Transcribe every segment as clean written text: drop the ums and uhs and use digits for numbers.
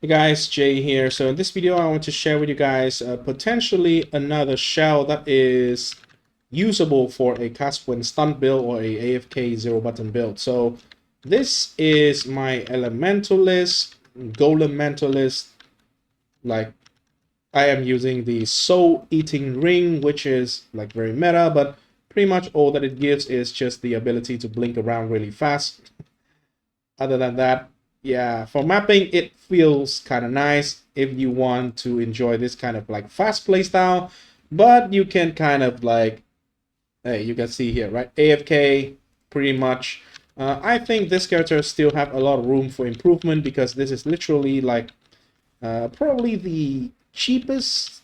Hey guys, Jay here. So in this video, I want to share with you guys potentially another shell that is usable for a cast when stunned build or a AFK zero button build. So this is my Elementalist, Golem Mentalist. Like I am using the Soul Eating Ring, which is like very meta, but pretty much all that it gives is just the ability to blink around really fast. Other than that, yeah, for mapping, it feels kind of nice if you want to enjoy this kind of like fast play style, but you can kind of like, hey, you can see here, right? AFK, pretty much. I think this character still have a lot of room for improvement because this is literally like probably the cheapest,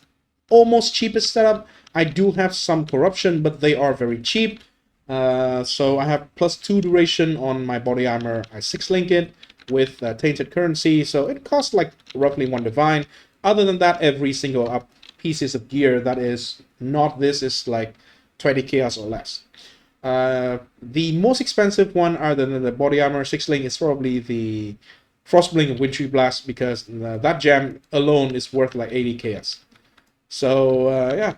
almost cheapest setup. I do have some corruption, but they are very cheap. So I have +2 duration on my body armor. I 6-link it with tainted currency, so it costs like roughly 1 divine. Other than that, every single up pieces of gear that is not this is like 20 chaos or less. The most expensive one, other than the body armor 6-link, is probably the Frostblink and Wintry Blast, because that gem alone is worth like 80 chaos. So yeah,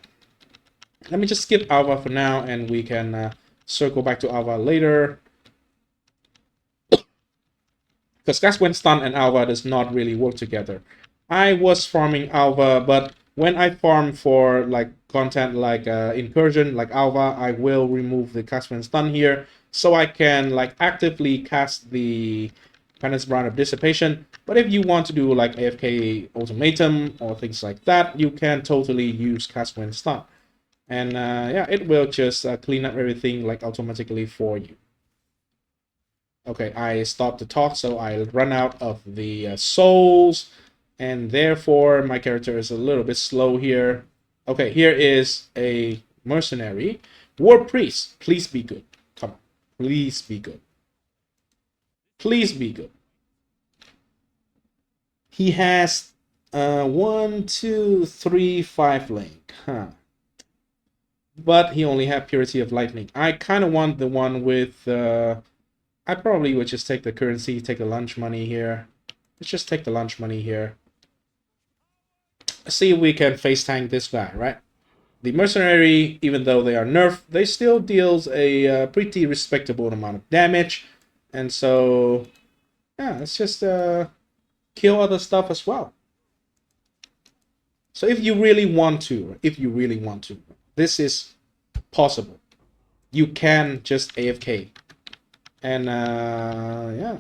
let me just skip Alva for now, and we can circle back to Alva later. Because that's when Stun and Alva does not really work together. I was farming Alva, but when I farm for like content like Incursion, like Alva, I will remove the cast when Stun here, so I can like actively cast the Penance Brand of Dissipation. But if you want to do like AFK Ultimatum or things like that, you can totally use cast when Stun. And yeah, it will just clean up everything like automatically for you. Okay, I stopped the talk, so I run out of the souls, and therefore my character is a little bit slow here. Okay, here is a mercenary. War Priest, please be good. Come on, please be good. Please be good. He has 1, 2, 3, 5 link. Huh. But he only had Purity of Lightning. I kind of want the one with... I probably would just take the currency, take the lunch money here. Let's just take the lunch money here. See if we can face tank this guy, right? The mercenary, even though they are nerfed, they still deals a pretty respectable amount of damage. And so, yeah, let's just kill other stuff as well. So if you really want to, this is possible. You can just AFK. And yeah.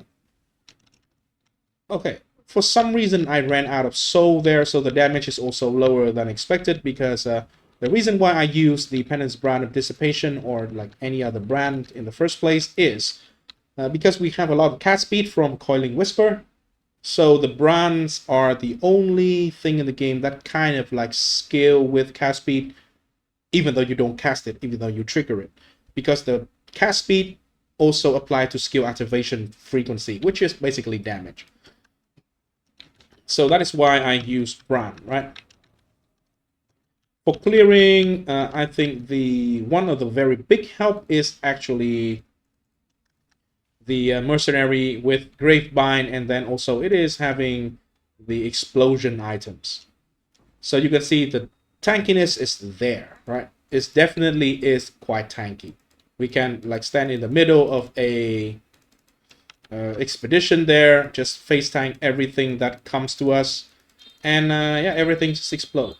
Okay. For some reason, I ran out of soul there, so the damage is also lower than expected, because the reason why I use the Penance Brand of Dissipation or like any other brand in the first place is because we have a lot of cast speed from Coiling Whisper. So the brands are the only thing in the game that kind of like scale with cast speed, even though you don't cast it, even though you trigger it. Because the cast speed also apply to skill activation frequency, which is basically damage. So that is why I use brand, right? For clearing, I think the one of the very big help is actually the mercenary with Gravebind, and then also it is having the explosion items. So you can see the tankiness is there, right? It definitely is quite tanky. We can like stand in the middle of a expedition there, just face tank everything that comes to us, and yeah, everything just explode.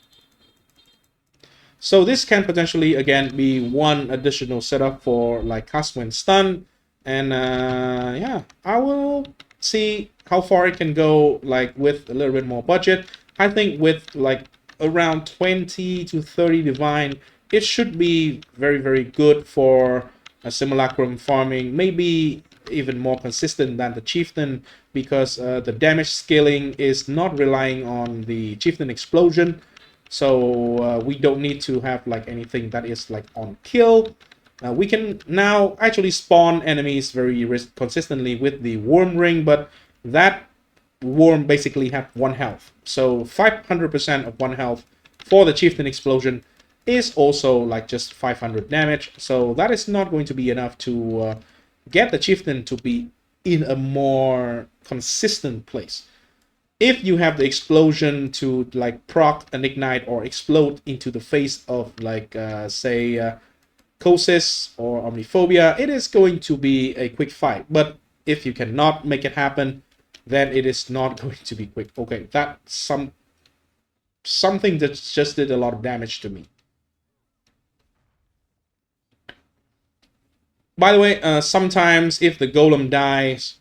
So this can potentially again be one additional setup for like cast when stun, and yeah, I will see how far it can go like with a little bit more budget. I think with like around 20 to 30 divine, it should be very good for a simulacrum farming, maybe even more consistent than the chieftain, because the damage scaling is not relying on the chieftain explosion. So we don't need to have like anything that is like on kill. We can now actually spawn enemies very consistently with the worm ring, but that worm basically have 1 health. So 500% of 1 health for the chieftain explosion is also like just 500 damage. So that is not going to be enough to get the chieftain to be in a more consistent place. if you have the explosion to like proc an ignite or explode into the face of like say Cosis or Omniphobia, it is going to be a quick fight. But if you cannot make it happen, then it is not going to be quick. Okay, that's something that just did a lot of damage to me. By the way, sometimes if the golem dies,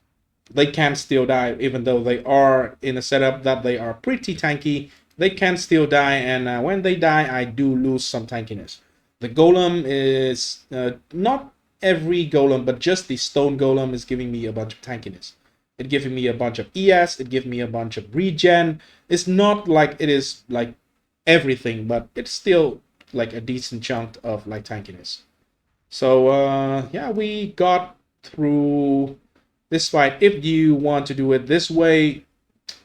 they can still die, even though they are in a setup that they are pretty tanky. They can still die, and when they die, I do lose some tankiness. The golem is not every golem, but just the stone golem is giving me a bunch of tankiness. It giving me a bunch of ES. It gives me a bunch of regen. It's not like it is like everything, but it's still like a decent chunk of like tankiness. So yeah, we got through this fight. If you want to do it this way,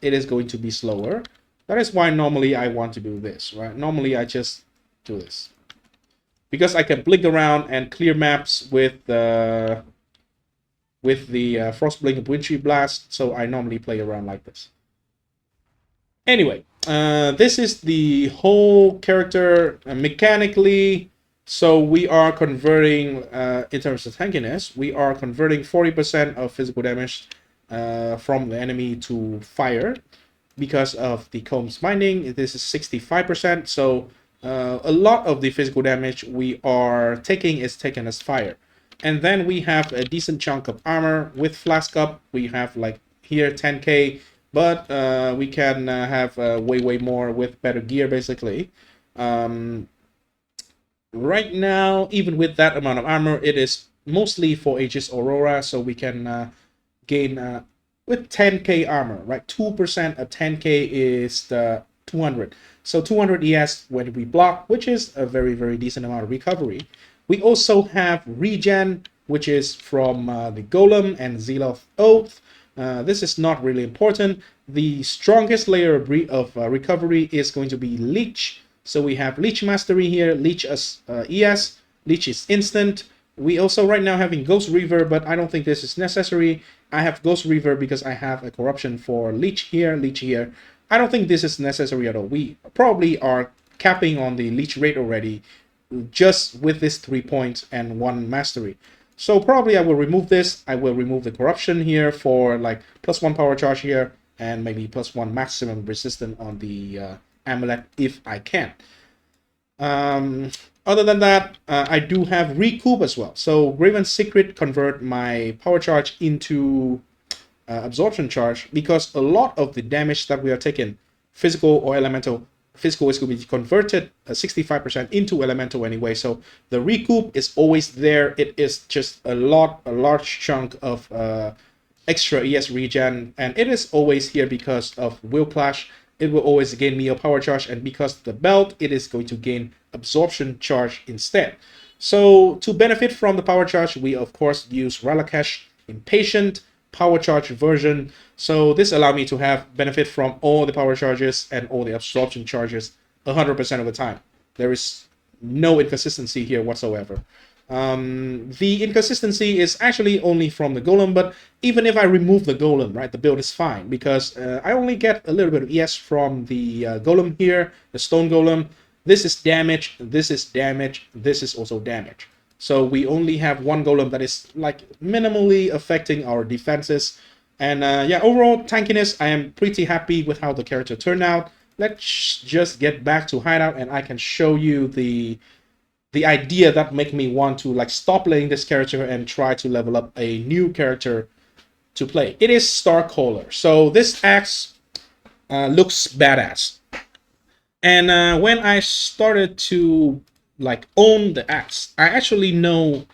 it is going to be slower. That is why normally I want to do this, right? Normally I just do this. Because I can blink around and clear maps with the Frostblink and Wintry Blast, so I normally play around like this. Anyway, this is the whole character mechanically. So we are converting, in terms of tankiness, we are converting 40% of physical damage from the enemy to fire. Because of the Comb's Binding, this is 65%, so a lot of the physical damage we are taking is taken as fire. And then we have a decent chunk of armor with Flask Up. We have like here 10k, but we can have way more with better gear basically. Right now, even with that amount of armor, it is mostly for Aegis Aurora, so we can gain with 10k armor, right? 2% of 10k is the 200. So 200 ES when we block, which is a very decent amount of recovery. We also have regen, which is from the Golem and Zealoth Oath. This is not really important. The strongest layer of recovery is going to be Leech. So we have Leech Mastery here, Leech as ES, Leech is instant. We also right now having Ghost Reaver, but I don't think this is necessary. I have Ghost Reaver because I have a corruption for Leech here, Leech here. I don't think this is necessary at all. We probably are capping on the Leech rate already, just with this 3 points and 1 mastery. So probably I will remove this. I will remove the corruption here for like +1 power charge here, and maybe +1 maximum resistance on the amulet if I can. Other than that, I do have recoup as well. So Graven's Secret convert my power charge into absorption charge, because a lot of the damage that we are taking, physical or elemental, physical is going to be converted 65% into elemental anyway. So the recoup is always there. It is just a large chunk of extra ES regen, and it is always here because of Will Clash. It will always gain me a power charge, and because of the belt, it is going to gain absorption charge instead. So to benefit from the power charge, we of course use Ralakesh Impatient power charge version. So this allows me to have benefit from all the power charges and all the absorption charges 100% of the time. There is no inconsistency here whatsoever. The inconsistency is actually only from the Golem, but even if I remove the Golem, right, the build is fine, because I only get a little bit of ES from the Golem here, the Stone Golem. This is damage, this is damage, this is also damage. So we only have one Golem that is like minimally affecting our defenses. And yeah, overall tankiness, I am pretty happy with how the character turned out. Let's just get back to Hideout, and I can show you the idea that make me want to like stop playing this character and try to level up a new character to play. It is Starcaller. So this axe looks badass. And when I started to like own the axe, I actually know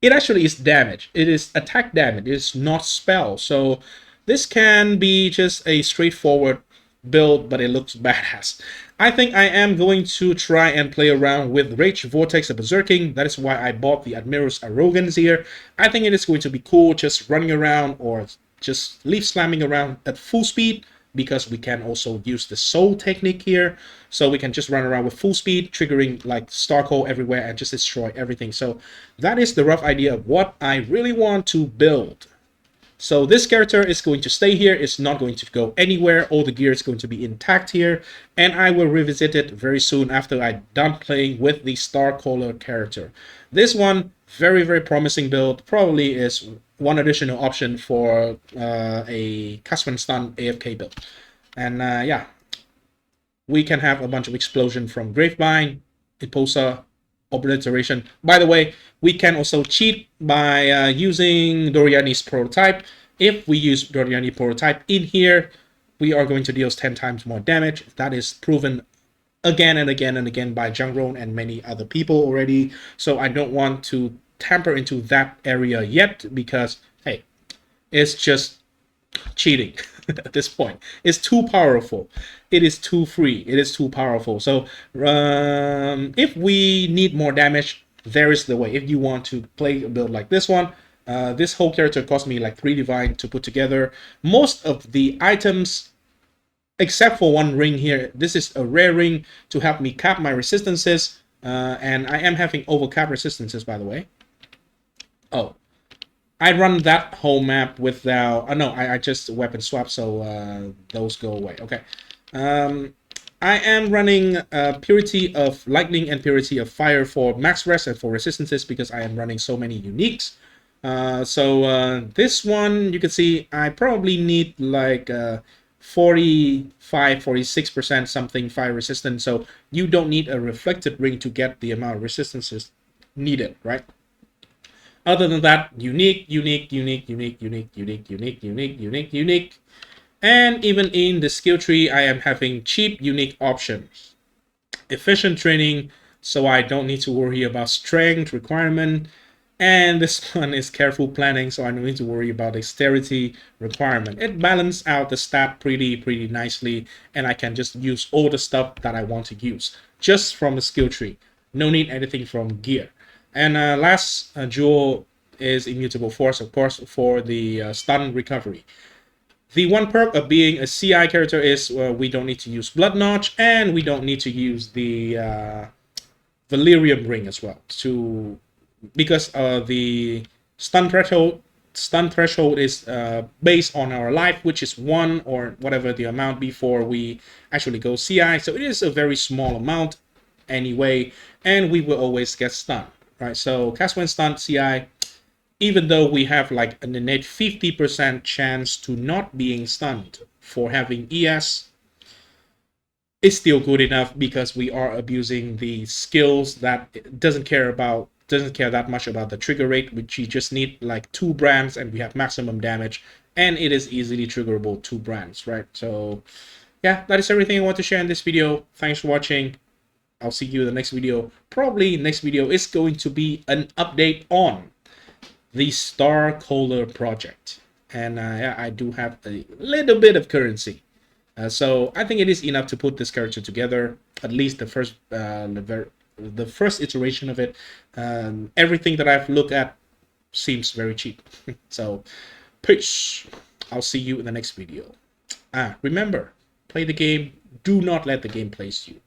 it actually is damage. It is attack damage. It is not spell. So this can be just a straightforward build, but it looks badass. I think I am going to try and play around with Rage, Vortex, and Berserking. That is why I bought the Admiral's Arrogance here. I think it is going to be cool just running around or just leaf slamming around at full speed, because we can also use the soul technique here. So we can just run around with full speed, triggering like Starco everywhere and just destroy everything. So that is the rough idea of what I really want to build. So this character is going to stay here. It's not going to go anywhere. All the gear is going to be intact here. And I will revisit it very soon after I'm done playing with the Starcaller character. This one, very, very promising build. Probably is one additional option for a cast when stun AFK build. And yeah, we can have a bunch of explosion from Gravebind, Imposa, Obliteration. By the way, we can also cheat by using Doriani's prototype. If we use Doriani prototype in here, we are going to deal 10 times more damage. That is proven again and again and again by Jungroan and many other people already. So I don't want to tamper into that area yet because, hey, it's just cheating at this point. It's too powerful. It is too free. It is too powerful. So if we need more damage, there is the way. If you want to play a build like this one, this whole character cost me like 3 divine to put together. Most of the items, except for one ring here, this is a rare ring to help me cap my resistances. And I am having overcap resistances, by the way. Oh, I run that whole map without... no, I just weapon swap, so those go away. Okay. I am running Purity of Lightning and Purity of Fire for max rest and for resistances because I am running so many uniques. This one, you can see I probably need like 45-46% something fire resistant, so you don't need a reflected ring to get the amount of resistances needed, right? Other than that, unique. And even in the skill tree, I am having cheap unique options. Efficient training, so I don't need to worry about strength requirement. And this one is careful planning, so I don't need to worry about dexterity requirement. It balances out the stat pretty nicely, and I can just use all the stuff that I want to use just from the skill tree. No need anything from gear. And last jewel is Immutable Force, of course, for the stun recovery. The one perk of being a CI character is we don't need to use Blood Notch, and we don't need to use the Valerium Ring as well, because the stun threshold is based on our life, which is 1 or whatever the amount before we actually go CI. So it is a very small amount anyway, and we will always get stunned. Right, so cast when stunned CI, even though we have like an innate 50% chance to not being stunned for having ES, it's still good enough because we are abusing the skills that doesn't care that much about the trigger rate, which you just need like 2 brands and we have maximum damage, and it is easily triggerable 2 brands, right? So yeah, that is everything I want to share in this video. Thanks for watching. I'll see you in the next video. Probably next video is going to be an update on the Starcaller project. And yeah, I do have a little bit of currency. So I think it is enough to put this character together. At least the first iteration of it. Everything that I've looked at seems very cheap. So peace. I'll see you in the next video. Remember, play the game. Do not let the game play you.